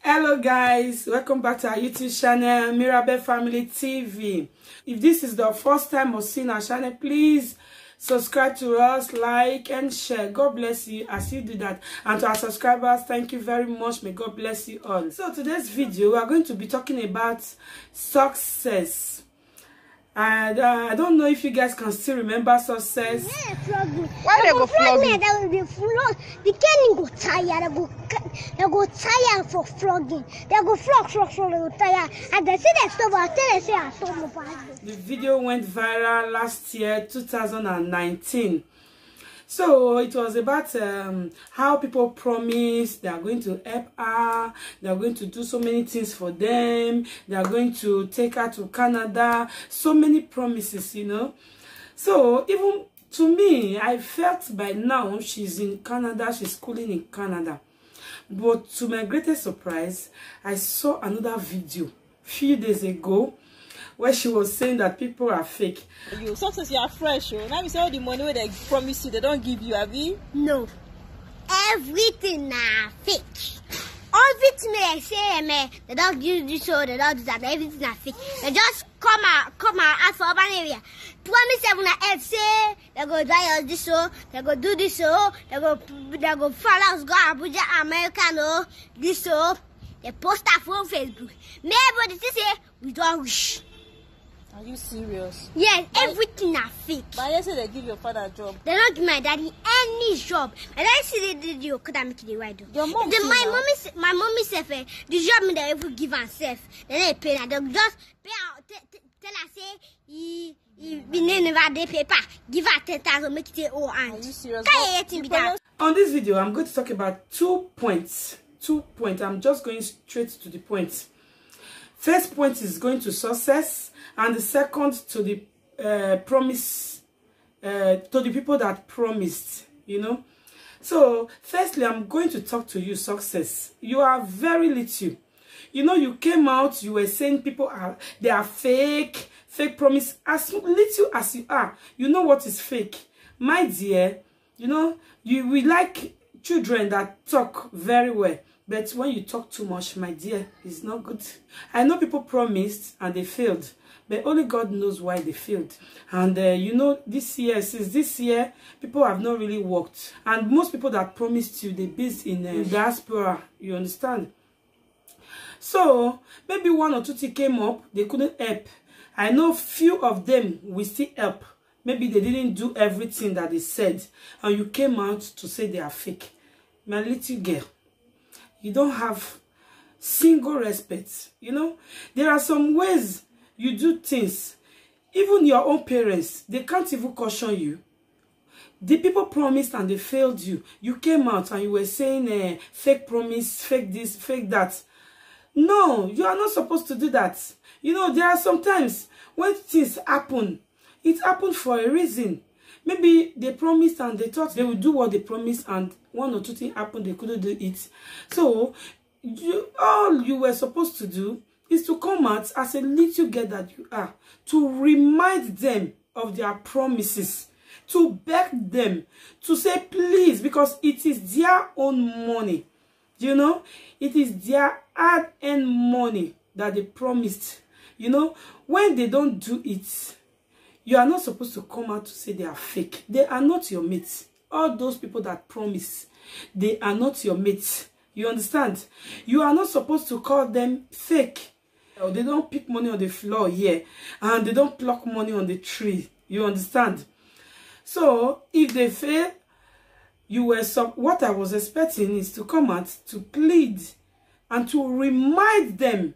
Hello guys, welcome back to our YouTube channel, Mirabel Family TV. If this is the first time of seeing our channel, please subscribe to us, like and share. God bless you as you do that. And to our subscribers, thank you very much. May God bless you all. So today's video, we are going to be talking about success. And I don't know if you guys can still remember success. Why they go flogging? That will be flog. The Kenny go tired. They go tired for flogging. They go flog. They go tired. And they say they stop. They say I stop. The video went viral last year, 2019. So it was about how people promise they are going to help her, they are going to do so many things for them, they are going to take her to Canada, so many promises, you know. So even to me, I felt by now she's in Canada, she's schooling in Canada. But to my greatest surprise, I saw another video a few days ago where she was saying that people are fake. You success, you are fresh. Now you say all the money where they promise you, they don't give you, have you? No. Everything na fake. Everything they say, they don't do this or they don't do that. Everything na fake. They just come out ask for urban area. Promise everyone else say they go die this so, they go do this so, they go follow us go Abuja, America no, this so. They post that on Facebook. Maybe they say we don't wish. Are you serious? Yes, everything are fake. But they say they give your father a job. They don't give my daddy any job. My daddy say they did you could make it right. Your mom my mommy said the job me they ever give herself. Then they pay her. They just pay out tell her say he never they paper. Give her 10,000 make it all hand. Are you serious? On this video, I'm going to talk about 2 points. 2 points. I'm just going straight to the point. First point is going to success, and the second to the promise, to the people that promised, you know. So firstly, I'm going to talk to you, success. You are very little. You know, you came out, you were saying people they are fake promise. As little as you are, you know what is fake. My dear, you know, we like children that talk very well. But when you talk too much, my dear, it's not good. I know people promised and they failed. But only God knows why they failed. And you know, since this year, people have not really worked. And most people that promised you, they based in diaspora. You understand? So, maybe 1 or 2 things came up, they couldn't help. I know few of them will still help. Maybe they didn't do everything that they said. And you came out to say they are fake. My little girl, you don't have single respect. You know, there are some ways you do things. Even your own parents, they can't even caution you. The people promised and they failed you. You came out and you were saying fake promise, fake this, fake that. No, you are not supposed to do that. You know, there are sometimes when things happen, it happened for a reason. Maybe they promised and they thought they would do what they promised, and 1 or 2 things happened, they couldn't do it. So, all you were supposed to do is to come out as a little girl that you are, to remind them of their promises, to beg them, to say please, because it is their own money. You know, it is their hard-earned money that they promised. You know, when they don't do it, you are not supposed to come out to say they are fake. They are not your mates. All those people that promise, they are not your mates. You understand? You are not supposed to call them fake. They don't pick money on the floor here, and they don't pluck money on the tree. You understand? So, if they fail, what I was expecting is to come out to plead and to remind them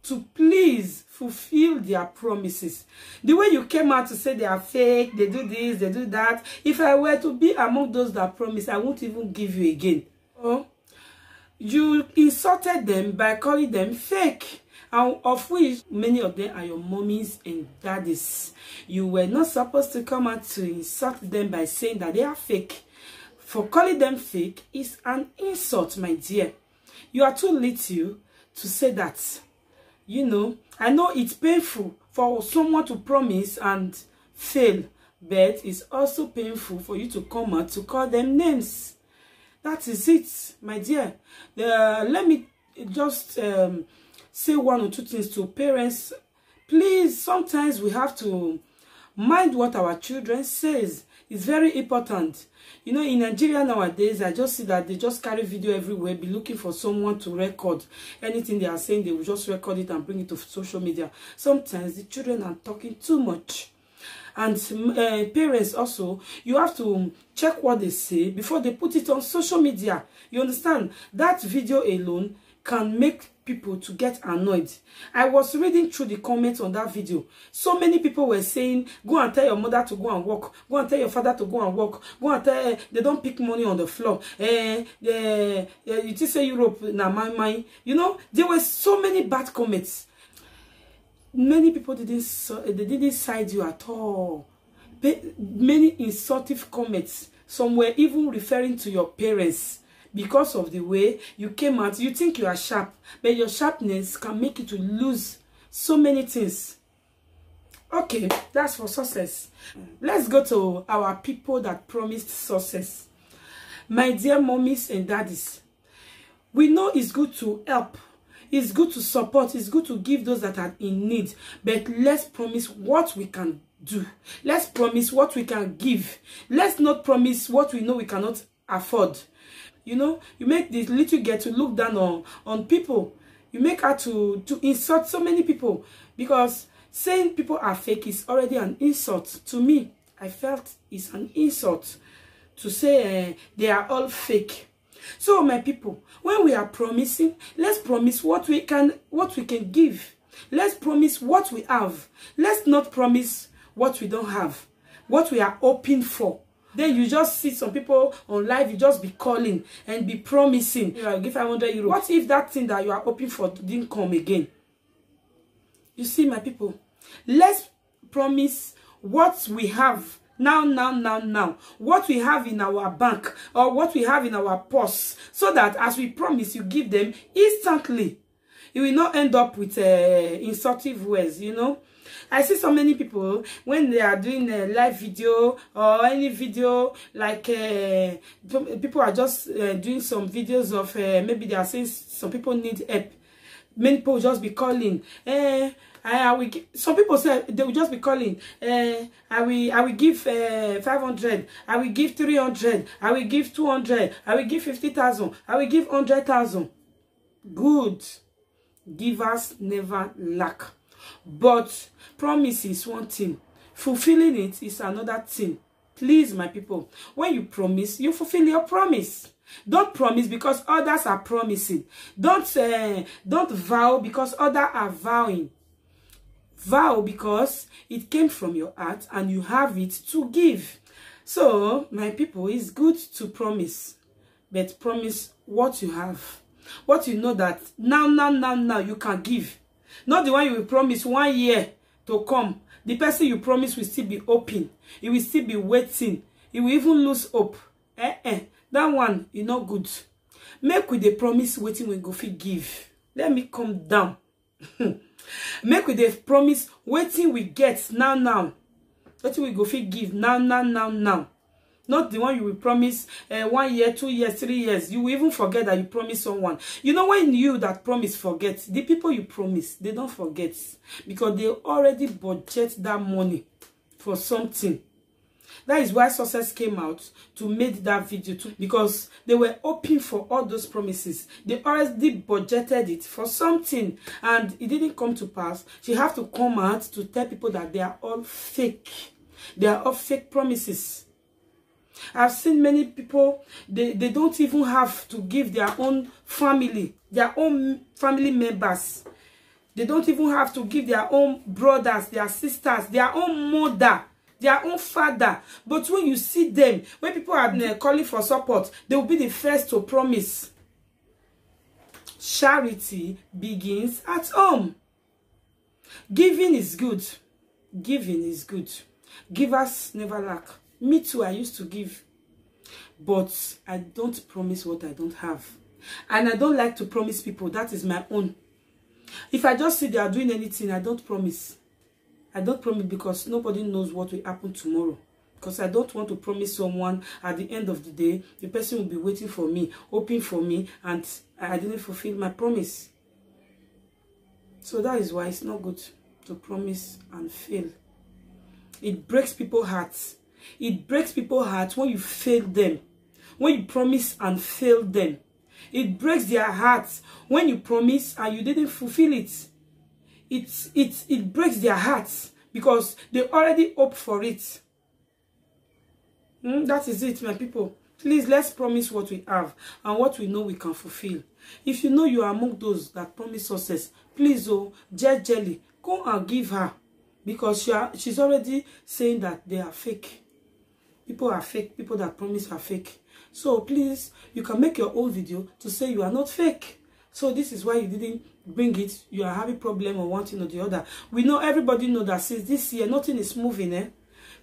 to please fulfill their promises. The way you came out to say they are fake, they do this, they do that. If I were to be among those that promise, I won't even give you again. Oh, you insulted them by calling them fake, and of which many of them are your mommies and daddies. You were not supposed to come out to insult them by saying that they are fake. For calling them fake is an insult, my dear. You are too little to say that. You know, I know it's painful for someone to promise and fail, but it's also painful for you to come out to call them names. That is it, my dear. Let me just say one or two things to parents. Please, sometimes we have to mind what our children says. It's very important. You know, in Nigeria nowadays, I just see that they just carry video everywhere, be looking for someone to record anything they are saying. They will just record it and bring it to social media. Sometimes the children are talking too much. And parents also, you have to check what they say before they put it on social media. You understand? That video alone can make people to get annoyed. I was reading through the comments on that video. So many people were saying, go and tell your mother to go and work. Go and tell your father to go and work. Go and tell they don't pick money on the floor. You just say Europe, na my. You know, there were so many bad comments. Many people didn't side you at all. Many insultive comments. Some were even referring to your parents because of the way you came out. You think you are sharp, but your sharpness can make you to lose so many things. Okay, that's for success. Let's go to our people that promised success. My dear mommies and daddies, we know it's good to help. It's good to support. It's good to give those that are in need. But let's promise what we can do. Let's promise what we can give. Let's not promise what we know we cannot afford. You know, you make this little girl to look down on people. You make her to insult so many people. Because saying people are fake is already an insult. To me, I felt it's an insult to say they are all fake. So my people, when we are promising, let's promise what we can give. Let's promise what we have. Let's not promise what we don't have, what we are hoping for. Then you just see some people on live, you just be calling and be promising. I'll give 500 euros. What if that thing that you are hoping for didn't come again? You see, my people, let's promise what we have. Now. What we have in our bank or what we have in our purse. So that as we promise, you give them instantly. You will not end up with insultive words, you know. I see so many people when they are doing a live video or any video, like people are just doing some videos of maybe they are saying some people need help. Many people just be calling. Some people say they will just be calling. I will give 500. I will give 300. I will give 200. I will give 50,000. I will give 100,000. Good. Givers never lack. But promise is one thing. Fulfilling it is another thing. Please, my people, when you promise, you fulfill your promise. Don't promise because others are promising. Don't vow because others are vowing. Vow because it came from your heart and you have it to give. So, my people, it's good to promise. But promise what you have. What you know that now you can give. Not the one you will promise 1 year to come. The person you promise will still be open. It will still be waiting. It will even lose hope. That one is not good. Make with the promise waiting when go fit give. Let me come down. Make with the promise waiting we get now. Waiting we go fit give now. Not the one you will promise 1 year, 2 years, 3 years. You will even forget that you promised someone. You know, when you that promise forget, the people you promise, they don't forget. Because they already budget that money for something. That is why Success came out to make that video too. Because they were hoping for all those promises. They already budgeted it for something. And it didn't come to pass. She have to come out to tell people that they are all fake. They are all fake promises. I've seen many people, they don't even have to give their own family members. They don't even have to give their own brothers, their sisters, their own mother, their own father. But when you see them, when people are calling for support, they will be the first to promise. Charity begins at home. Giving is good. Giving is good. Givers never lack. Me too, I used to give. But I don't promise what I don't have. And I don't like to promise people. That is my own. If I just see they are doing anything, I don't promise. I don't promise because nobody knows what will happen tomorrow. Because I don't want to promise someone at the end of the day, the person will be waiting for me, hoping for me, and I didn't fulfill my promise. So that is why it's not good to promise and fail. It breaks people's hearts. It breaks people's hearts when you fail them. When you promise and fail them. It breaks their hearts when you promise and you didn't fulfill it. It breaks their hearts because they already hope for it. That is it, my people. Please, let's promise what we have and what we know we can fulfill. If you know you are among those that promise success, please, jelly, go and give her. Because she's already saying that they are fake. People are fake. People that promise are fake. So please, you can make your own video to say you are not fake. So this is why you didn't bring it. You are having problem or one thing or the other. We know, everybody know that since this year, nothing is moving,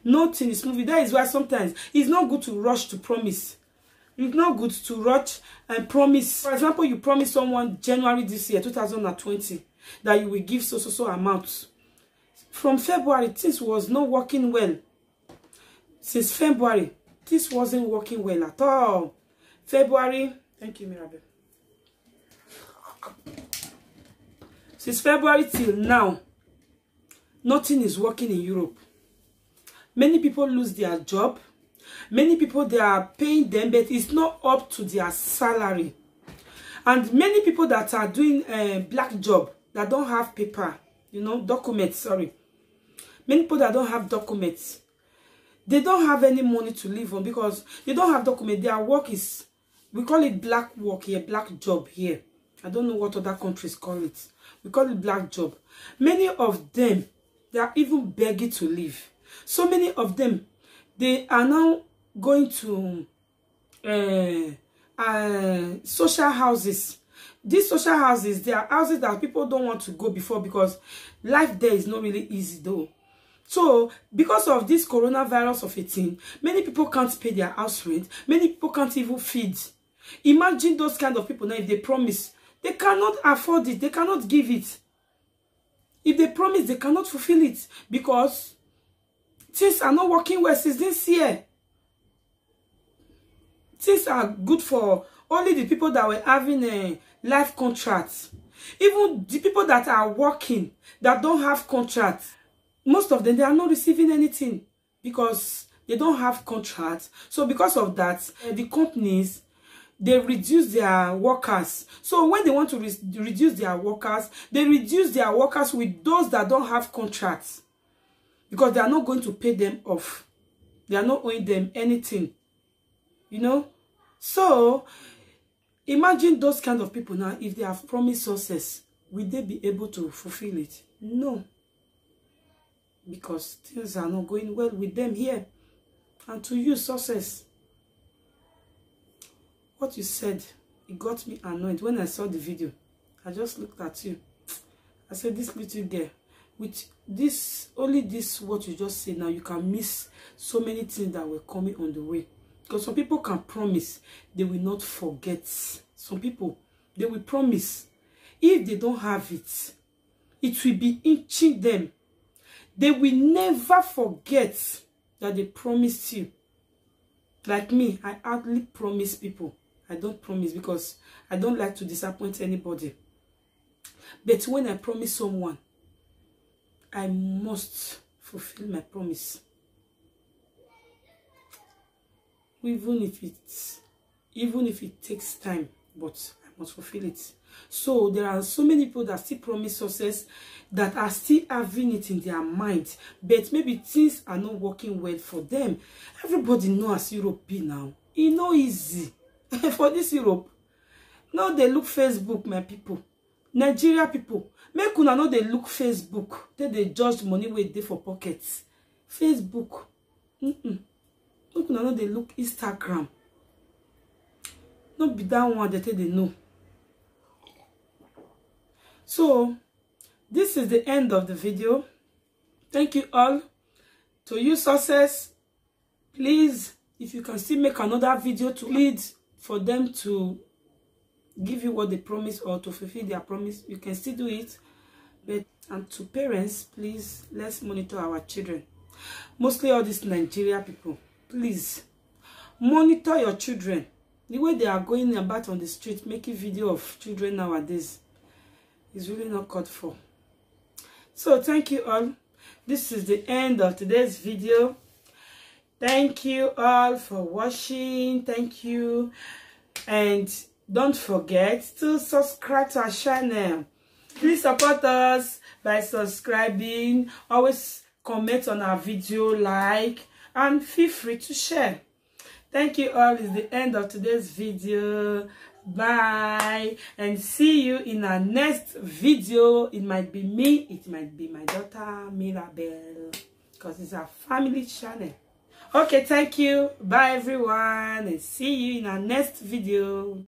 Nothing is moving. That is why sometimes it's not good to rush to promise. It's not good to rush and promise. For example, you promise someone January this year, 2020, that you will give so amount. From February, things was not working well. Since February, this wasn't working well at all. February, thank you, Mirabel. Since February till now, nothing is working in Europe. Many people lose their job. Many people, they are paying them, but it's not up to their salary. And many people that are doing a black job, that don't have paper, documents, sorry. Many people that don't have documents, they don't have any money to live on because they don't have documents. Their work is, we call it black work here, black job here. I don't know what other countries call it. We call it black job. Many of them, they are even begging to live. So many of them, they are now going to social houses. These social houses, they are houses that people don't want to go before because life there is not really easy though. So, because of this coronavirus of 18, many people can't pay their house rent. Many people can't even feed. Imagine those kind of people now, if they promise, they cannot afford it. They cannot give it. If they promise, they cannot fulfill it because things are not working well since this year. Things are good for only the people that were having a life contract. Even the people that are working, that don't have contracts, most of them, they are not receiving anything because they don't have contracts. So because of that, the companies, they reduce their workers. So when they want to reduce their workers, they reduce their workers with those that don't have contracts because they are not going to pay them off. They are not owing them anything. So imagine those kind of people now, if they have promised success, will they be able to fulfill it? No. Because things are not going well with them here. And to you, success. What you said, it got me annoyed. When I saw the video, I just looked at you. I said, this little girl, with this, only this, what you just said now, you can miss so many things that were coming on the way. Because some people can promise, they will not forget. Some people, they will promise. If they don't have it, it will be inching them. They will never forget that they promised you. Like me, I hardly promise people. I don't promise because I don't like to disappoint anybody. But when I promise someone, I must fulfill my promise. Even if it takes time, but I must fulfill it. So there are so many people that still promise success, that are still having it in their mind, but maybe things are not working well for them. Everybody knows Europe be now. It's not easy for this Europe. Now they look Facebook, my people. Nigeria people, make una know they look Facebook. They judge money wey dey for pockets. Facebook. Make una know they look Instagram. Not be that one that they know. So, this is the end of the video. Thank you all. To you, success, please, if you can still make another video to lead for them to give you what they promise or to fulfill their promise, you can still do it. And to parents, please, let's monitor our children. Mostly all these Nigeria people, please, monitor your children. The way they are going about on the street making video of children nowadays is really not called for. So thank you all. This is the end of today's video. Thank you all for watching. Thank you. And don't forget to subscribe to our channel. Please support us by subscribing. Always comment on our video, like, and feel free to share. Thank you all. It's the end of today's video. Bye. And see you in our next video. It might be me. It might be my daughter, Mirabel. Because it's our family channel. Okay, thank you. Bye, everyone. And see you in our next video.